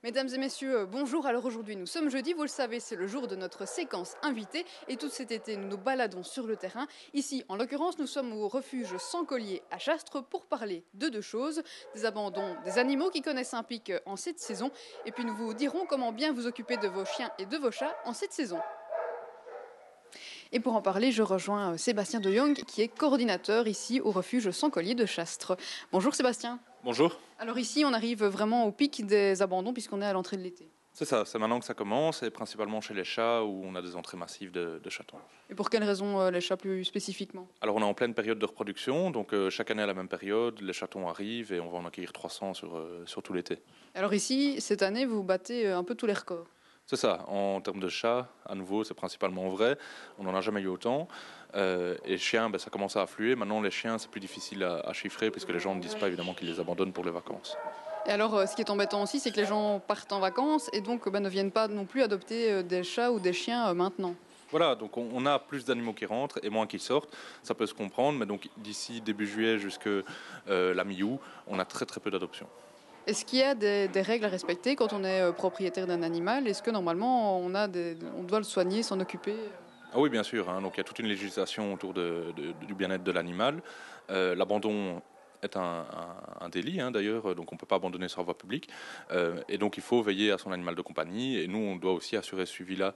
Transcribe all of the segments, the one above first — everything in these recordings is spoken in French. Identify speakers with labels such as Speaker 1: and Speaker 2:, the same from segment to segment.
Speaker 1: Mesdames et messieurs, bonjour. Alors aujourd'hui nous sommes jeudi, vous le savez, c'est le jour de notre séquence invitée et tout cet été nous nous baladons sur le terrain. Ici en l'occurrence nous sommes au refuge Sans Collier à Chastres pour parler de deux choses, des abandons des animaux qui connaissent un pic en cette saison et puis nous vous dirons comment bien vous occuper de vos chiens et de vos chats en cette saison. Et pour en parler, je rejoins Sébastien de Jong qui est coordinateur ici au refuge Sans Collier de Chastres. Bonjour Sébastien.
Speaker 2: Bonjour.
Speaker 1: Alors ici, on arrive vraiment au pic des abandons puisqu'on est à l'entrée de l'été.
Speaker 2: C'est ça, c'est maintenant que ça commence, et principalement chez les chats où on a des entrées massives de chatons.
Speaker 1: Et pour quelles raisons les chats plus spécifiquement?
Speaker 2: Alors on est en pleine période de reproduction, donc chaque année à la même période, les chatons arrivent et on va en accueillir 300 sur tout l'été.
Speaker 1: Alors ici, cette année, vous battez un peu tous les records.
Speaker 2: C'est ça, en termes de chats, à nouveau c'est principalement vrai, on n'en a jamais eu autant. Et chiens, ça commence à affluer. Maintenant les chiens c'est plus difficile à chiffrer puisque les gens ne disent pas évidemment qu'ils les abandonnent pour les vacances.
Speaker 1: Et alors ce qui est embêtant aussi, c'est que les gens partent en vacances et donc ne viennent pas non plus adopter des chats ou des chiens maintenant.
Speaker 2: Voilà, donc on a plus d'animaux qui rentrent et moins qui sortent, ça peut se comprendre, mais donc d'ici début juillet jusqu'à la mi-août, on a très très peu d'adoptions.
Speaker 1: Est-ce qu'il y a des règles à respecter quand on est propriétaire d'un animal? Est-ce que normalement on doit le soigner, s'en occuper?
Speaker 2: Ah oui, bien sûr, hein. Donc il y a toute une législation autour du bien-être de l'animal. L'abandon est un délit, hein, d'ailleurs, donc on ne peut pas abandonner sur la voie publique. Et donc il faut veiller à son animal de compagnie. Et nous, on doit aussi assurer ce suivi-là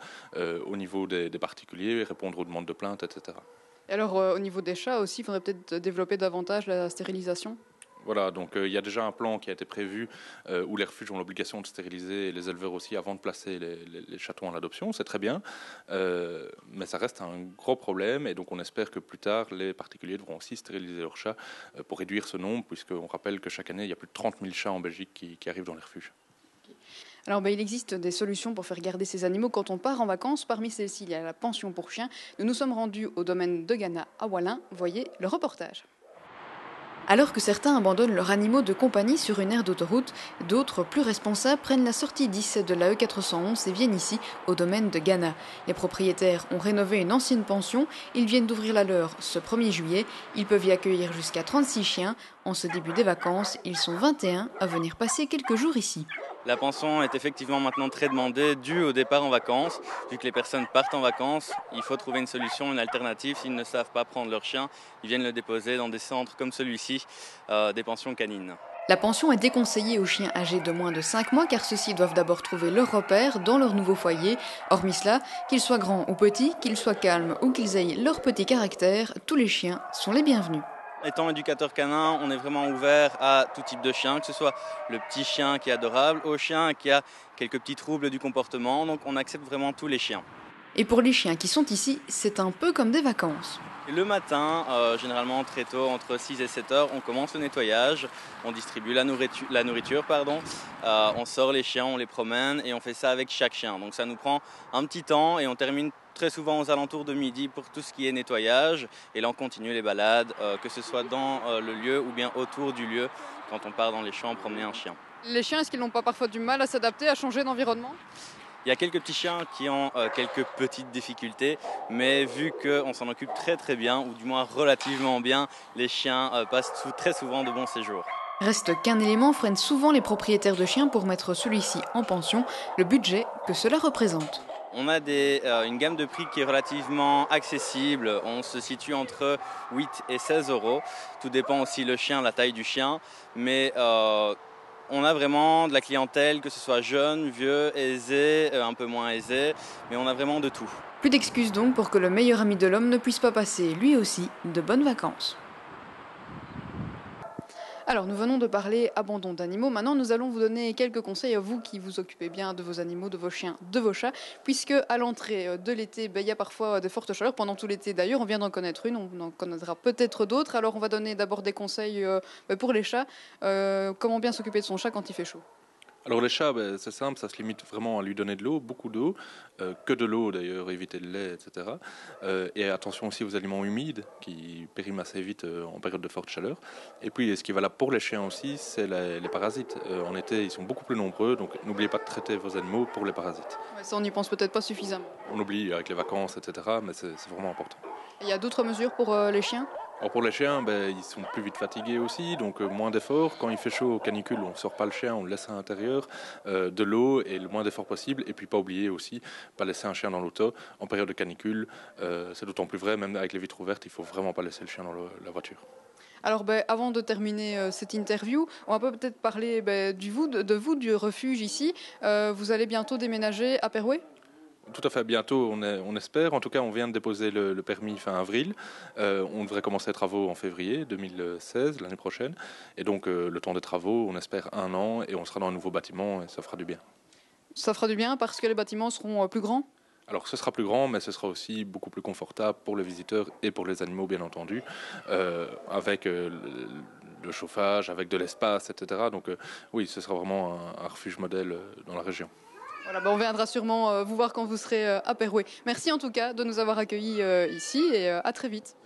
Speaker 2: au niveau des particuliers, répondre aux demandes de plainte, etc.
Speaker 1: Et alors au niveau des chats aussi, il faudrait peut-être développer davantage la stérilisation?
Speaker 2: Voilà, donc il y a déjà un plan qui a été prévu où les refuges ont l'obligation de stériliser et les éleveurs aussi avant de placer les chatons en adoption, c'est très bien, mais ça reste un gros problème et donc on espère que plus tard les particuliers devront aussi stériliser leurs chats pour réduire ce nombre, puisqu'on rappelle que chaque année il y a plus de 30 000 chats en Belgique qui arrivent dans les refuges.
Speaker 1: Alors il existe des solutions pour faire garder ces animaux quand on part en vacances. Parmi celles-ci, il y a la pension pour chiens. Nous nous sommes rendus au domaine de Ghana à Wallin. Voyez le reportage. Alors que certains abandonnent leurs animaux de compagnie sur une aire d'autoroute, d'autres, plus responsables, prennent la sortie 10 de la E411 et viennent ici, au domaine de Ghana. Les propriétaires ont rénové une ancienne pension, ils viennent d'ouvrir la leur ce 1er juillet. Ils peuvent y accueillir jusqu'à 36 chiens. En ce début des vacances, ils sont 21 à venir passer quelques jours ici.
Speaker 3: La pension est effectivement maintenant très demandée, due au départ en vacances. Vu que les personnes partent en vacances, il faut trouver une solution, une alternative. S'ils ne savent pas prendre leur chien, ils viennent le déposer dans des centres comme celui-ci, des pensions canines.
Speaker 1: La pension est déconseillée aux chiens âgés de moins de 5 mois car ceux-ci doivent d'abord trouver leur repère dans leur nouveau foyer. Hormis cela, qu'ils soient grands ou petits, qu'ils soient calmes ou qu'ils aient leur petit caractère, tous les chiens sont les bienvenus.
Speaker 3: Étant éducateur canin, on est vraiment ouvert à tout type de chien, que ce soit le petit chien qui est adorable, au chien qui a quelques petits troubles du comportement, donc on accepte vraiment tous les chiens.
Speaker 1: Et pour les chiens qui sont ici, c'est un peu comme des vacances.
Speaker 3: Et le matin, généralement très tôt, entre 6 et 7 heures, on commence le nettoyage, on distribue la nourriture, on sort les chiens, on les promène et on fait ça avec chaque chien. Donc ça nous prend un petit temps et on termine très souvent aux alentours de midi pour tout ce qui est nettoyage. Et là on continue les balades, que ce soit dans le lieu ou bien autour du lieu quand on part dans les champs promener un chien.
Speaker 1: Les chiens, est-ce qu'ils n'ont pas parfois du mal à s'adapter, à changer d'environnement?
Speaker 3: Il y a quelques petits chiens qui ont quelques petites difficultés, mais vu qu'on s'en occupe très très bien, ou du moins relativement bien, les chiens passent très souvent de bons séjours.
Speaker 1: Reste qu'un élément freine souvent les propriétaires de chiens pour mettre celui-ci en pension, le budget que cela représente.
Speaker 3: On a une gamme de prix qui est relativement accessible, on se situe entre 8 et 16 euros, tout dépend aussi le chien, la taille du chien, mais on a vraiment de la clientèle, que ce soit jeune, vieux, aisé, un peu moins aisé, mais on a vraiment de tout.
Speaker 1: Plus d'excuses donc pour que le meilleur ami de l'homme ne puisse pas passer, lui aussi, de bonnes vacances. Alors, nous venons de parler abandon d'animaux. Maintenant, nous allons vous donner quelques conseils à vous qui vous occupez bien de vos animaux, de vos chiens, de vos chats, puisque à l'entrée de l'été, il y a parfois de fortes chaleurs. Pendant tout l'été, d'ailleurs, on vient d'en connaître une, on en connaîtra peut-être d'autres. Alors, on va donner d'abord des conseils pour les chats. Comment bien s'occuper de son chat quand il fait chaud?
Speaker 2: Alors les chats, c'est simple, ça se limite vraiment à lui donner de l'eau, beaucoup d'eau, que de l'eau d'ailleurs, éviter le lait, etc. Et attention aussi aux aliments humides qui périment assez vite en période de forte chaleur. Et puis ce qui est valable pour les chiens aussi, c'est les parasites. En été, ils sont beaucoup plus nombreux, donc n'oubliez pas de traiter vos animaux pour les parasites.
Speaker 1: Ouais, ça, on n'y pense peut-être pas suffisamment.
Speaker 2: On oublie avec les vacances, etc. Mais c'est vraiment important.
Speaker 1: Il y a d'autres mesures pour les chiens?
Speaker 2: Alors pour les chiens, ils sont plus vite fatigués aussi, donc moins d'efforts. Quand il fait chaud au canicule, on ne sort pas le chien, on le laisse à l'intérieur, de l'eau et le moins d'efforts possible. Et puis pas oublier aussi, pas laisser un chien dans l'auto en période de canicule. C'est d'autant plus vrai, même avec les vitres ouvertes, il ne faut vraiment pas laisser le chien dans la voiture.
Speaker 1: Alors, avant de terminer cette interview, on va peut-être parler de vous, du refuge ici. Vous allez bientôt déménager à Perouet ?
Speaker 2: Tout à fait, bientôt on espère. En tout cas, on vient de déposer le permis fin avril. On devrait commencer les travaux en février 2016, l'année prochaine. Et donc le temps des travaux, on espère 1 an et on sera dans un nouveau bâtiment et ça fera du bien.
Speaker 1: Ça fera du bien parce que les bâtiments seront plus grands ?
Speaker 2: Alors ce sera plus grand, mais ce sera aussi beaucoup plus confortable pour les visiteurs et pour les animaux, bien entendu, avec le chauffage, avec de l'espace, etc. Donc oui, ce sera vraiment un refuge modèle dans la région.
Speaker 1: Voilà, on viendra sûrement vous voir quand vous serez à Perouet. Merci en tout cas de nous avoir accueillis ici et à très vite.